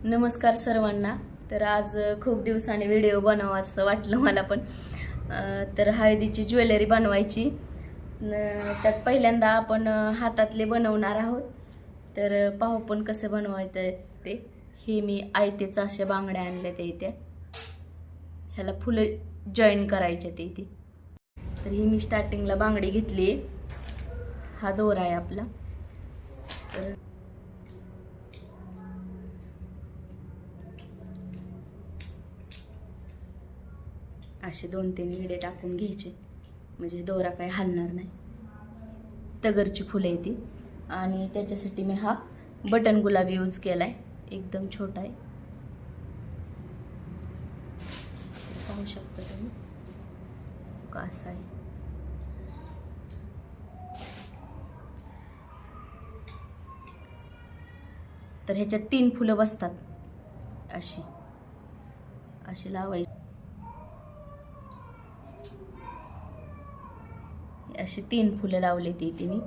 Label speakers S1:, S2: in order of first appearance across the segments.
S1: नमस्कार सर्वांना. तर आज खूप दिवसांनी व्हिडिओ बनवावा असं वाटलं मला पण. तर हळदीची ज्वेलरी बनवायची. त्यात पहिल्यांदा आपण हातातले बनवणार आहोत. तर पाहू पण कसं बनवायचं ते. हे मी आयतेच अशा बांगड्या आणल्या ते इथे. ह्याला फुलं जॉईन करायचे ते इथे. तर ही मी स्टार्टिंगला बांगडी घेतली. हा दोरा आहे आपला. तर असे 2-3 विडे टाकून घ्यायचे म्हणजे दोरा काही हलणार नाही. तगरची फुलं आहे ती. आणि त्याच्यासाठी मी हा बटन गुलाब यूज केलाय. एकदम छोटा आहे, पाहू शकता तुम्ही कसा आहे. तर ह्याच्यात 3 फुलं बसतात. अशी अशी लावायची. अशी 3 फुलं लावली ती मी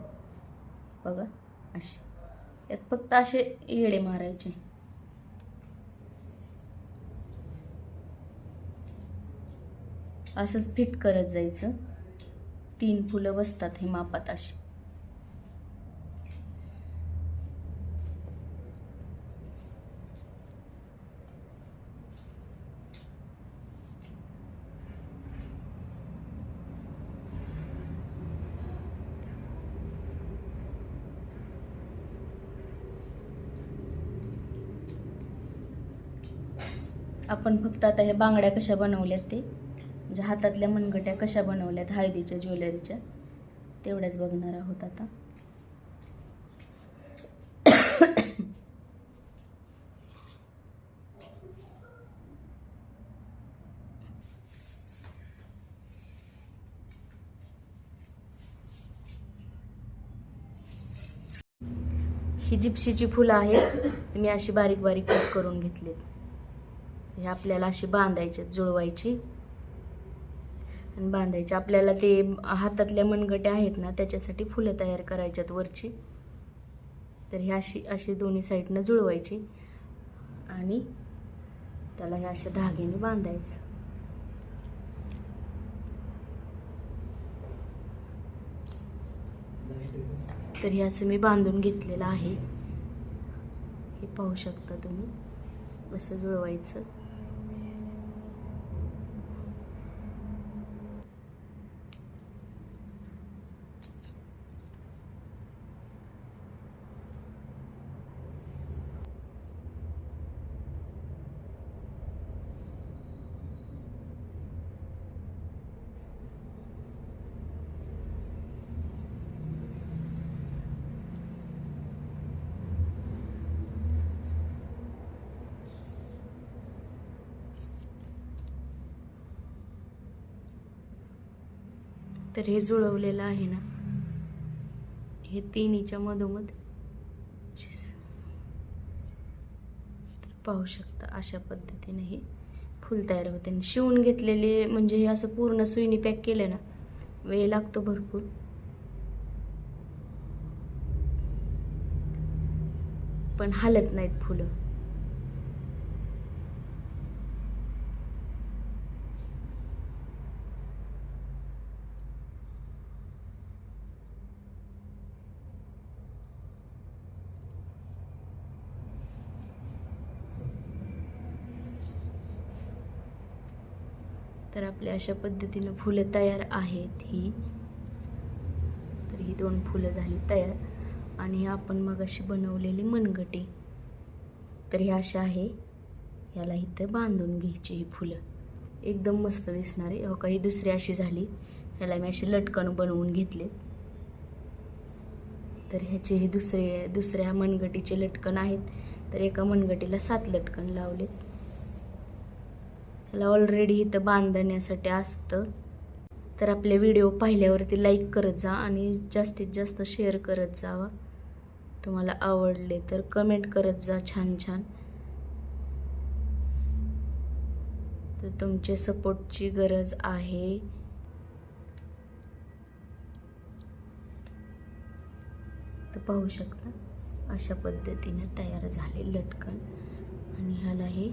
S1: बघा. अशी यात फक्त असे येडे मारायचे. असंच फिट करत जायचं. 3 फुलं बसतात हे मापात अशी. आपण फक्त आता हे बांगड्या कशा बनवल्यात ते म्हणजे हातातल्या मनगट्या कशा बनवल्यात हळदीच्या ज्वेलरीच्या तेवढ्याच बघणार आहोत आता. ही जिप्सीची फुलं आहेत. मी अशी बारीक बारीक कट करून घेतलीत. हे आपल्याला अशी बांधायचे, जुळवायची आणि बांधायची. आपल्याला ते हातातल्या मनगट्या आहेत ना त्याच्यासाठी फुलं तयार करायच्यात वरची. तर ही अशी अशी दोन्ही साईडनं जुळवायची आणि त्याला हे अशा धाग्याने बांधायचं. तर हे असं मी बांधून घेतलेलं आहे. हे पाहू शकता तुम्ही असं जुळवायचं. तर हे जुळवलेलं आहे ना, हे तिन्हीच्या मधोमध पाहू शकता अशा पद्धतीने हे फुल तयार होते. शिवून घेतलेले म्हणजे हे असं पूर्ण सुईने पॅक केलं ना वेळ लागतो भरपूर, पण हालत नाहीत फुलं. तर आपल्या अशा पद्धतीने फुलं तयार आहेत. तर ही 2 फुलं झाली तयार. आणि आपण मग अशी बनवलेली मनगटी तर ही अशी आहे. याला इथं बांधून घ्यायची. ही फुलं एकदम मस्त दिसणार आहे. हो का, ही दुसरी अशी झाली. ह्याला मी अशी लटकन बनवून घेतले. तर ह्याचे हे दुसऱ्या मनगटीचे लटकन आहेत. तर एका मनगटीला 7 लटकन लावलेत. ह्याला ऑलरेडी इथं बांधण्यासाठी असतं. तर आपले व्हिडिओ पाहिल्यावरती लाईक करत जा आणि जास्तीत जास्त शेअर करत जावा. तुम्हाला आवडले तर कमेंट करत जा छान छान. तर तुमचे सपोर्टची गरज आहे. तर पाहू शकता अशा पद्धतीने तयार झाले लटकन. आणि ह्याला हे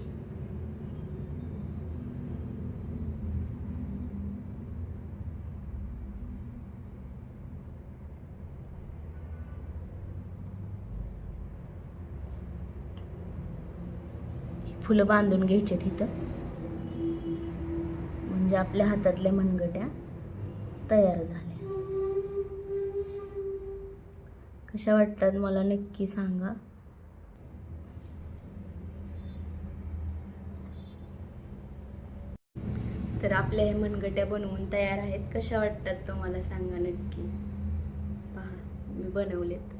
S1: फुलं बांधून घ्यायचे तिथं, म्हणजे आपल्या हातातल्या मनगट्या तयार झाल्या. कशा वाटतात मला नक्की सांगा. तर आपल्या हे मनगट्या बनवून तयार आहेत. कशा वाटतात तुम्हाला सांगा नक्की. पहा मी बनवलेत.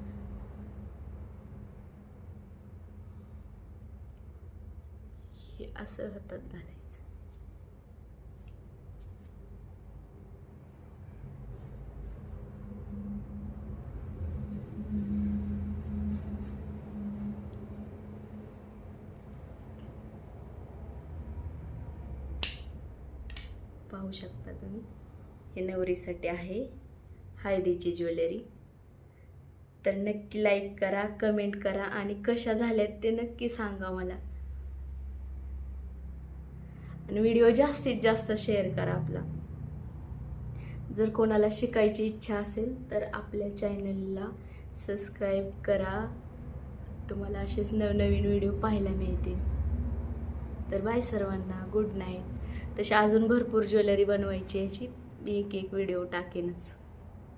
S1: हे असं हातात घालायचं. पाहू शकता तुम्ही, हे नवरीसाठी आहे हळदीची ज्वेलरी. तर नक्की लाईक करा, कमेंट करा आणि कशा झाल्यात ते नक्की सांगा मला. आणि व्हिडिओ जास्तीत जास्त शेअर करा आपला. जर कोणाला शिकायची इच्छा असेल तर आपल्या चॅनलला सबस्क्राईब करा. तुम्हाला असेच नवनवीन व्हिडिओ पाहायला मिळतील. तर बाय सर्वांना, गुड नाईट. तशी अजून भरपूर ज्वेलरी बनवायची याची मी एक व्हिडिओ टाकेनच.